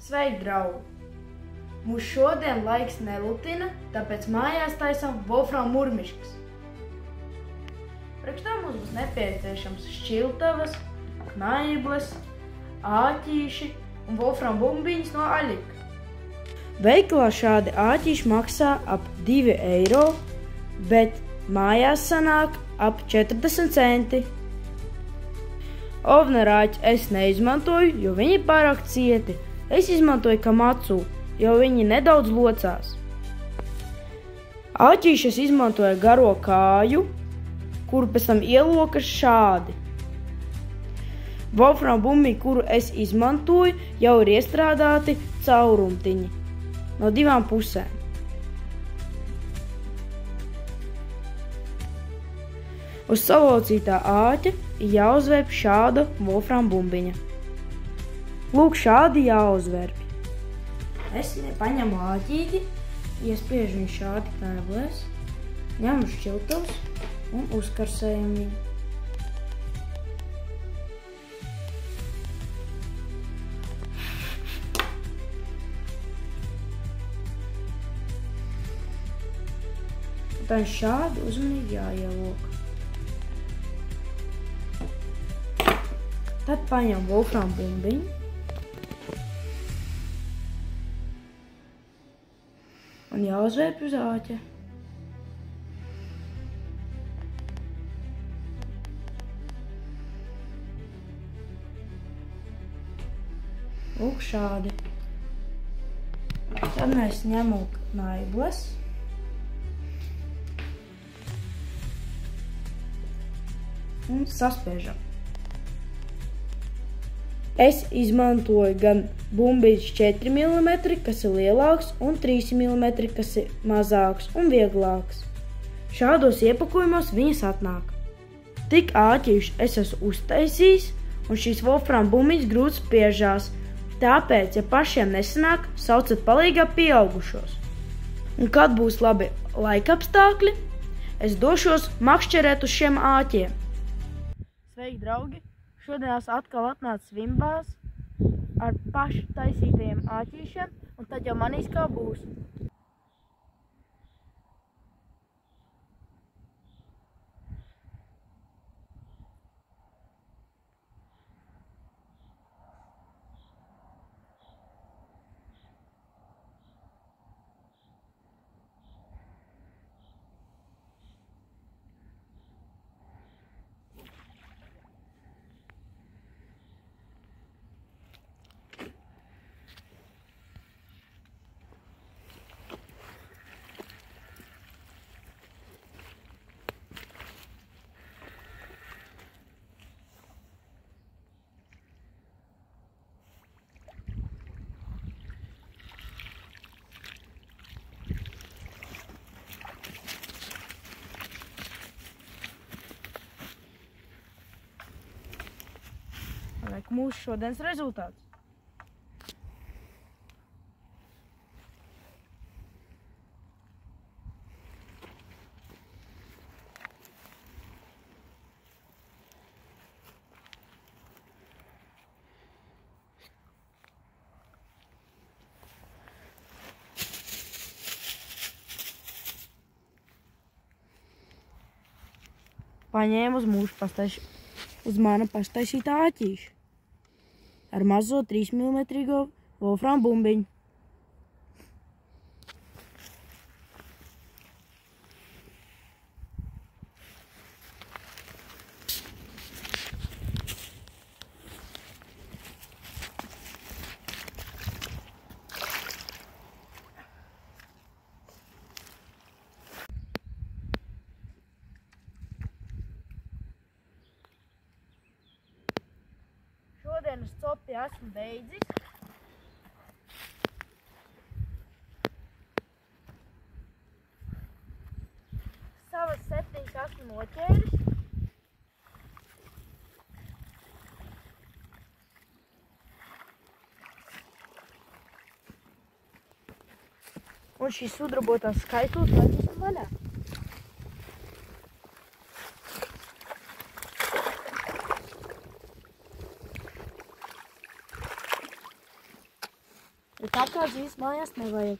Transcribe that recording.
Sveiki, draugi! Mūs šodien laiks nelutina, tāpēc mājās taisām wolfram murmiškas. Priekš tam mums būs nepieciešams šķiltavas, knaibles, āķīši un wolfram bumbiņas no aļika. Veikalā šādi āķīši maksā ap 2 eiro, bet mājās sanāk ap 40 centi. Ovnarāķi es neizmantoju, jo viņi ir pārāk cieti. Es izmantoju kamatsu, jo viņi nedaudz locās. Āķīši es izmantoju garo kāju, kuru pēc tam ielokas šādi. Wolfram bumbiņi, kuru es izmantoju, jau ir iestrādāti caurumtiņi no 2 pusēm. Uz salocītā āķa jāuzvērp šāda wolfram bumbiņa. Lūk, šādi jāuzvērp. Es paņemu āķīti, iespiežu viņu šādi knaiblēs, ņemu šķiltavus un uzkarsējam viņu. Tad šādi uzmanīgi jāielok. Tad paņem wolfram bumbiņu un jāuzvērp uz āķa. Lūk, šādi. Tad mēs ņemam knaibles un saspiežam. Es izmantoju gan bumbiņas 4 mm, kas ir lielāks, un 3 mm, kas ir mazāks un vieglāks. Šādos iepakojumos viņas atnāk. Tik āķīši es esmu uztaisījis, un šīs wolfram bumbiņas grūti spiežās. Tāpēc, ja pašiem nesanāk, saucat palīgā pieaugušos. Un kad būs labi laikapstākļi, es došos makšķerēt uz šiem āķiem. Sveiki, draugi! Šodien es atkal atnācu svimbās ar pašu taisītajiem āķīšiem, un tad jau manīs kā būs. Mūsu šodienas rezultāts. Paņēmu uz mana paštaisītā āķīša ar mazo 3 mm wolfram bumbiņu. Šodienas copi esmu beidzis. Savas 7 esmu noķēris. Un šīs sudrabotās skaitlis laidīsim vaļā. bet tā kā dzīves mājās nevajag.